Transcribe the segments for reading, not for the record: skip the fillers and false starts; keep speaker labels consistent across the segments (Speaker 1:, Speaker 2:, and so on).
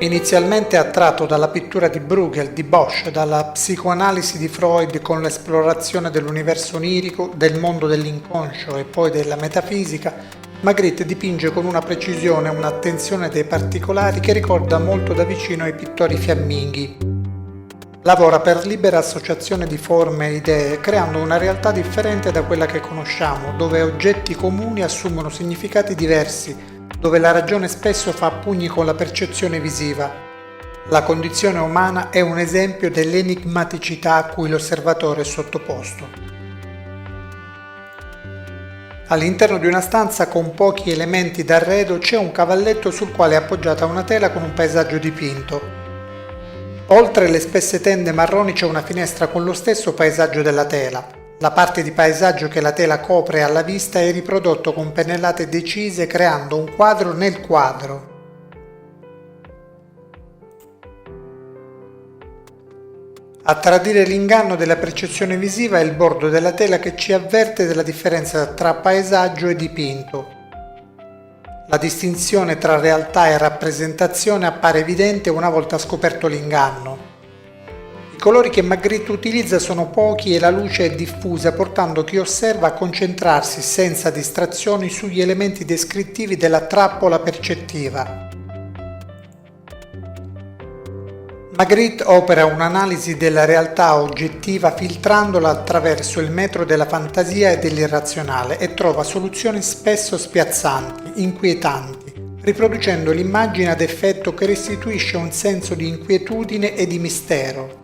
Speaker 1: Inizialmente attratto dalla pittura di Bruegel, di Bosch, dalla psicoanalisi di Freud con l'esplorazione dell'universo onirico, del mondo dell'inconscio e poi della metafisica, Magritte dipinge con una precisione e un'attenzione dei particolari che ricorda molto da vicino i pittori fiamminghi. Lavora per libera associazione di forme e idee, creando una realtà differente da quella che conosciamo, dove oggetti comuni assumono significati diversi, dove la ragione spesso fa a pugni con la percezione visiva. La condizione umana è un esempio dell'enigmaticità a cui l'osservatore è sottoposto. All'interno di una stanza con pochi elementi d'arredo c'è un cavalletto sul quale è appoggiata una tela con un paesaggio dipinto. Oltre le spesse tende marroni c'è una finestra con lo stesso paesaggio della tela. La parte di paesaggio che la tela copre alla vista è riprodotto con pennellate decise creando un quadro nel quadro. A tradire l'inganno della percezione visiva è il bordo della tela che ci avverte della differenza tra paesaggio e dipinto. La distinzione tra realtà e rappresentazione appare evidente una volta scoperto l'inganno. I colori che Magritte utilizza sono pochi e la luce è diffusa, portando chi osserva a concentrarsi senza distrazioni sugli elementi descrittivi della trappola percettiva. Magritte opera un'analisi della realtà oggettiva filtrandola attraverso il metro della fantasia e dell'irrazionale e trova soluzioni spesso spiazzanti, inquietanti, riproducendo l'immagine ad effetto che restituisce un senso di inquietudine e di mistero.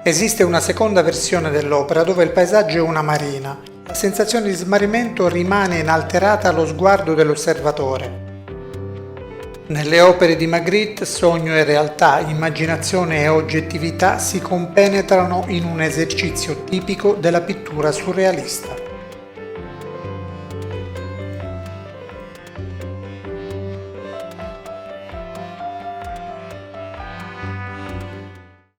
Speaker 1: Esiste una seconda versione dell'opera dove il paesaggio è una marina. La sensazione di smarrimento rimane inalterata allo sguardo dell'osservatore. Nelle opere di Magritte sogno e realtà, immaginazione e oggettività si compenetrano in un esercizio tipico della pittura surrealista.